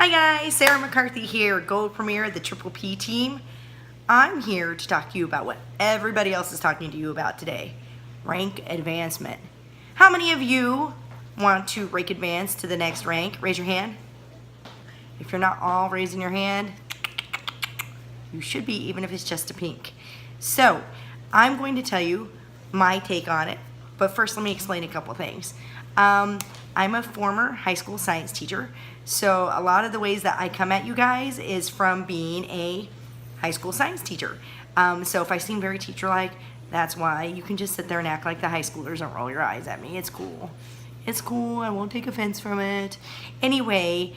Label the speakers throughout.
Speaker 1: Hi guys, Sarah McCarthy here, Gold Premier, the Triple P team. I'm here to talk to you about what everybody else is talking to you about today, rank advancement. How many of you want to rank advance to the next rank? Raise your hand. If you're not all raising your hand, you should be, even if it's just a pink. So, I'm going to tell you my take on it, but first let me explain a couple things. I'm a former high school science teacher, so a lot of the ways that I come at you guys is from being a high school science teacher. So if I seem very teacher-like, that's why. You can just sit there and act like the high schoolers and roll your eyes at me. It's cool. It's cool. I won't take offense from it. Anyway,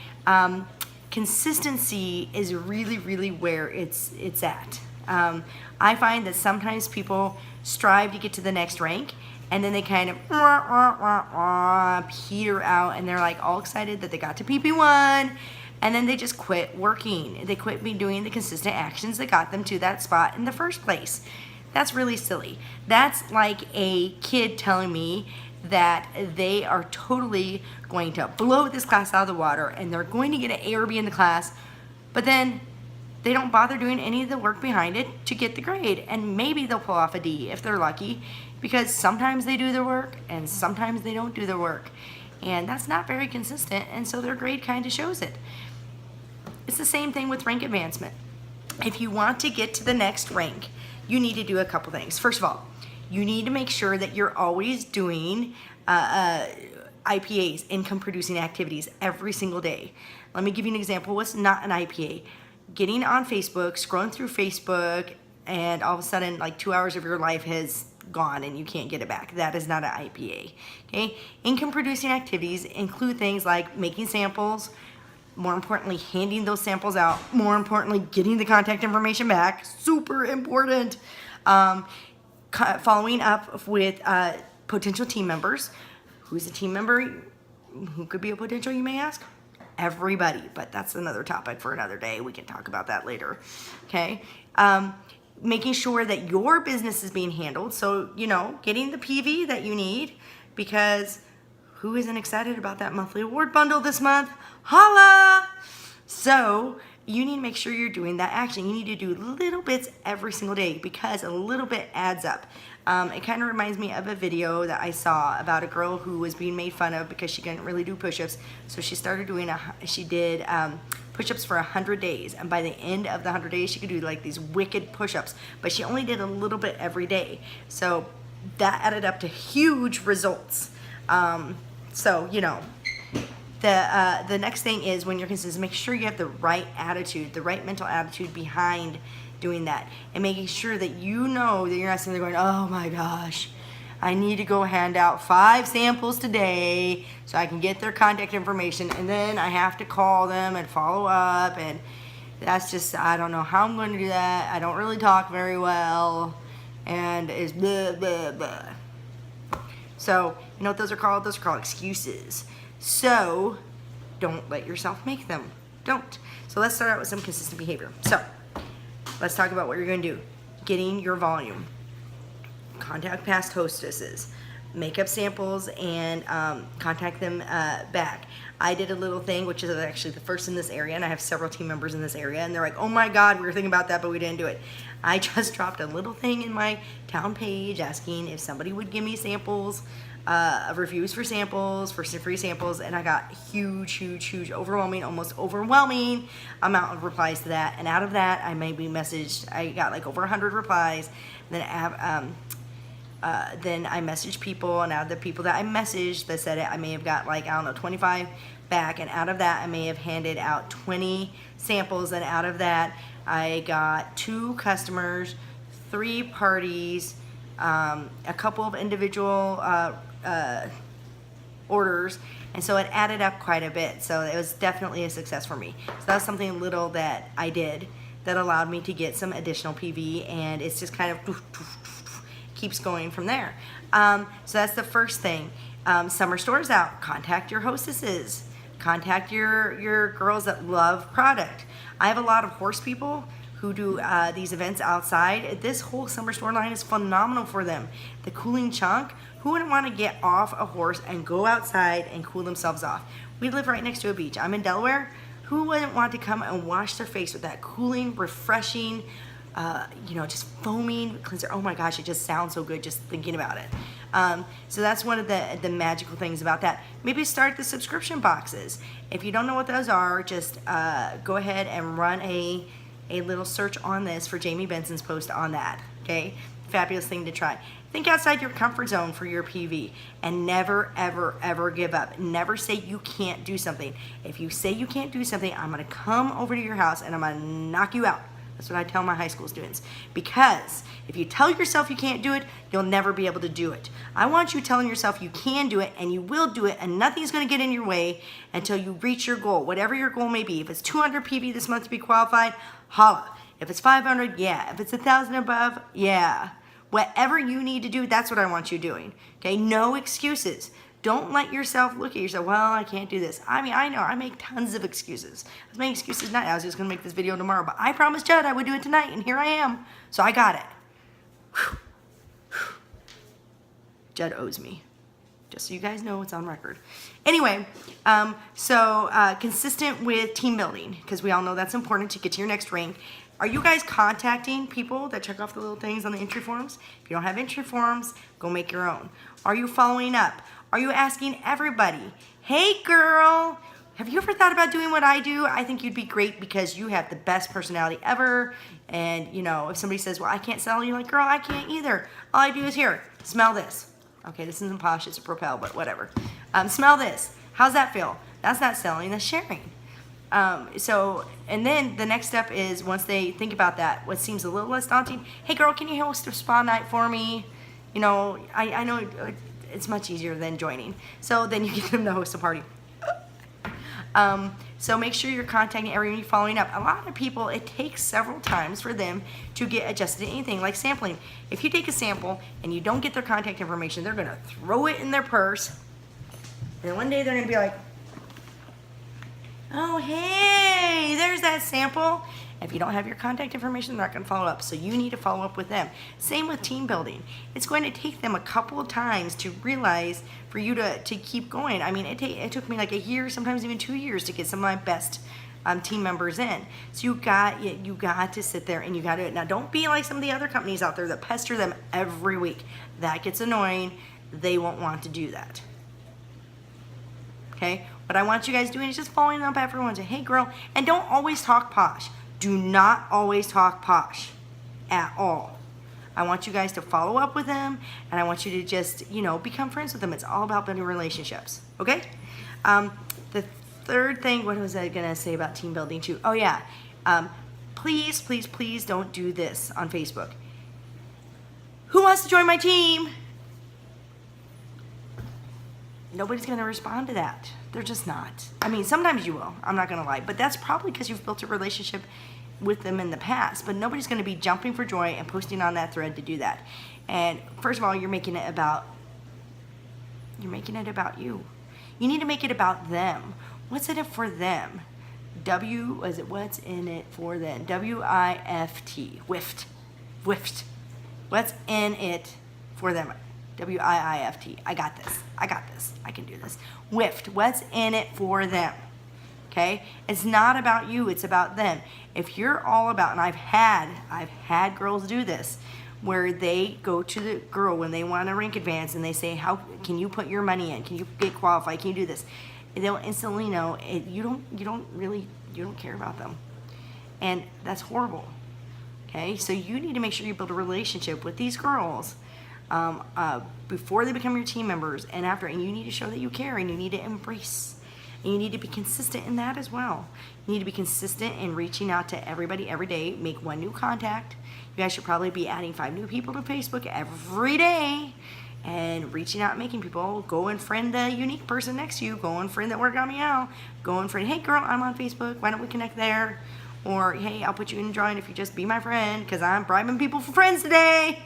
Speaker 1: consistency is really where it's at. I find that sometimes people strive to get to the next rank, and then they kind of peter out, and they're like all excited that they got to PP1, and then they just quit working. They quit doing the consistent actions that got them to that spot in the first place. That's really silly. That's like a kid telling me that they are totally going to blow this class out of the water, and they're going to get an A or B in the class, but then they don't bother doing any of the work behind it to get the grade, and maybe they'll pull off a D if they're lucky, because sometimes they do their work and sometimes they don't do their work, and that's not very consistent, and so their grade kind of shows it. It's the same thing with rank advancement. If you want to get to the next rank, you need to do a couple things. First of all, you need to make sure that you're always doing IPAs, income producing activities, every single day. Let me give you an example. What's not an IPA? Getting on Facebook, scrolling through Facebook, and all of a sudden like 2 hours of your life has gone and you can't get it back. That is not an IPA. Okay? Income producing activities include things like making samples, more importantly handing those samples out, more importantly getting the contact information back, super important, following up with potential team members. Who's a team member? Who could be a potential, you may ask? Everybody, but that's another topic for another day. We can talk about that later. Okay? Making sure that your business is being handled, so getting the PV that you need, because who isn't excited about that monthly award bundle this month? Holla! So you need to make sure you're doing that action. You need to do little bits every single day, because a little bit adds up. It kind of reminds me of a video that I saw about a girl who was being made fun of because she couldn't really do push-ups. So she started doing push-ups for 100 days, and by the end of the 100 days she could do like these wicked push-ups, but she only did a little bit every day. So that added up to huge results. The next thing is, when you're consistent, make sure you have the right attitude, the right mental attitude behind doing that, and making sure that that you're not sitting there going, oh my gosh, I need to go hand out 5 samples today so I can get their contact information, and then I have to call them and follow up, and that's just, I don't know how I'm going to do that. I don't really talk very well, and it's blah, blah, blah. So, you know what those are called? Those are called excuses. So, don't let yourself make them. Don't. So let's start out with some consistent behavior. So, let's talk about what you're going to do. Getting your volume. Contact past hostesses. Make up samples and contact them back. I did a little thing, which is actually the first in this area, and I have several team members in this area, and they're like, oh my God, we were thinking about that, but we didn't do it. I just dropped a little thing in my town page asking if somebody would give me samples, reviews for samples, for free samples, and I got huge, overwhelming, almost overwhelming amount of replies to that. And out of that, I got like over 100 replies. And then I messaged people, and out of the people that I messaged that said it, I may have got 25 back, and out of that I may have handed out 20 samples, and out of that I got 2 customers, 3 parties, a couple of individual orders, and so it added up quite a bit. So it was definitely a success for me. So that's something little that I did that allowed me to get some additional PV, and it's just kind of keeps going from there. So that's the first thing. Summer store's out. Contact your hostesses. Contact your girls that love product. I have a lot of horse people who do these events outside. This whole summer store line is phenomenal for them. The cooling chunk, who wouldn't want to get off a horse and go outside and cool themselves off? We live right next to a beach. I'm in Delaware. Who wouldn't want to come and wash their face with that cooling, refreshing, just foaming cleanser? Oh my gosh, it just sounds so good just thinking about it. So that's one of the magical things about that. Maybe start the subscription boxes. If you don't know what those are, just go ahead and run a little search on this for Jamie Benson's post on that. Okay, fabulous thing to try. Think outside your comfort zone for your PV, and never, ever, ever give up. Never say you can't do something. If you say you can't do something, I'm gonna come over to your house and I'm gonna knock you out. That's what I tell my high school students. Because if you tell yourself you can't do it, you'll never be able to do it. I want you telling yourself you can do it, and you will do it, and nothing's gonna get in your way until you reach your goal, whatever your goal may be. If it's 200 PV this month to be qualified, holla. If it's 500, yeah. If it's 1,000 above, yeah. Whatever you need to do, that's what I want you doing. Okay, no excuses. Don't let yourself look at yourself, well, I can't do this. I mean, I know, I make tons of excuses. I was making excuses tonight. I was just gonna make this video tomorrow, but I promised Judd I would do it tonight, and here I am. So I got it. Whew. Judd owes me. Just so you guys know, it's on record. Anyway, consistent with team building, because we all know that's important to get to your next rank. Are you guys contacting people that check off the little things on the entry forms? If you don't have entry forms, go make your own. Are you following up? Are you asking everybody, hey girl, have you ever thought about doing what I do? I think you'd be great because you have the best personality ever. And if somebody says, well, I can't sell, you're like, girl, I can't either. All I do is here, smell this. Okay, this isn't Posh, it's a Propel, but whatever. Smell this. How's that feel? That's not selling, that's sharing. And then the next step is, once they think about that, what seems a little less daunting, hey girl, can you host a spa night for me? I know it's much easier than joining. So then you get them to host a party. So make sure you're contacting everyone, you're following up. A lot of people, it takes several times for them to get adjusted to anything, like sampling. If you take a sample and you don't get their contact information, they're gonna throw it in their purse. And one day they're gonna be like, oh, hey, there's that sample. If you don't have your contact information, they're not going to follow up. So you need to follow up with them. Same with team building. It's going to take them a couple of times to realize for you to keep going. I mean, it took me like a year, sometimes even 2 years to get some of my best team members in. So you got to sit there and you got to, now don't be like some of the other companies out there that pester them every week. That gets annoying. They won't want to do that. Okay? What I want you guys doing is just following up everyone. Say, hey girl, and don't always talk posh. Do not always talk posh at all. I want you guys to follow up with them, and I want you to just, become friends with them. It's all about building relationships, okay? The third thing, what was I gonna say about team building too? Oh yeah, please, please, please don't do this on Facebook. Who wants to join my team? Nobody's going to respond to that. They're just not. I mean, sometimes you will. I'm not going to lie. But that's probably because you've built a relationship with them in the past. But nobody's going to be jumping for joy and posting on that thread to do that. And first of all, you're making it about you. You need to make it about them. What's in it for them? What's in it for them? W-I-F-T. Wift. What's in it for them? W-I-I-F-T. I got this. I can do this. WIFT. What's in it for them? Okay? It's not about you. It's about them. If you're all about, and I've had girls do this, where they go to the girl when they want a rank advance and they say, how can you put your money in? Can you get qualified? Can you do this? And they'll instantly know you don't care about them. And that's horrible. Okay? So you need to make sure you build a relationship with these girls before they become your team members and after, and you need to show that you care, and you need to embrace, and you need to be consistent in that as well. You need to be consistent in reaching out to everybody every day. Make one new contact. You guys should probably be adding 5 new people to Facebook every day and reaching out and making people. Go and friend the unique person next to you. Go and friend that work on me out. Go and friend, hey girl, I'm on Facebook, why don't we connect there? Or hey, I'll put you in a drawing if you just be my friend, because I'm bribing people for friends today.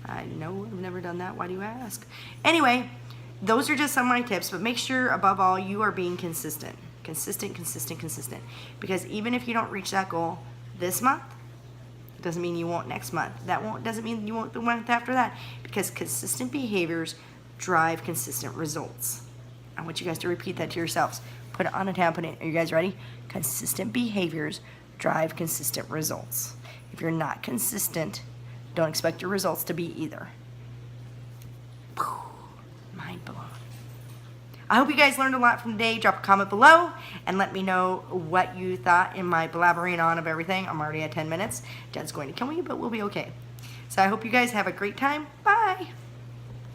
Speaker 1: I know, I've never done that. Why do you ask? Anyway, those are just some of my tips, but make sure above all you are being consistent. Consistent. Because even if you don't reach that goal this month, it doesn't mean you won't next month. Doesn't mean you won't the month after that. Because consistent behaviors drive consistent results. I want you guys to repeat that to yourselves. Put it on a tablet. Are you guys ready? Consistent behaviors drive consistent results. If you're not consistent, don't expect your results to be either. Mind blown. I hope you guys learned a lot from today. Drop a comment below and let me know what you thought in my blabbering on of everything. I'm already at 10 minutes. Jed's going to kill me, but we'll be okay. So I hope you guys have a great time. Bye.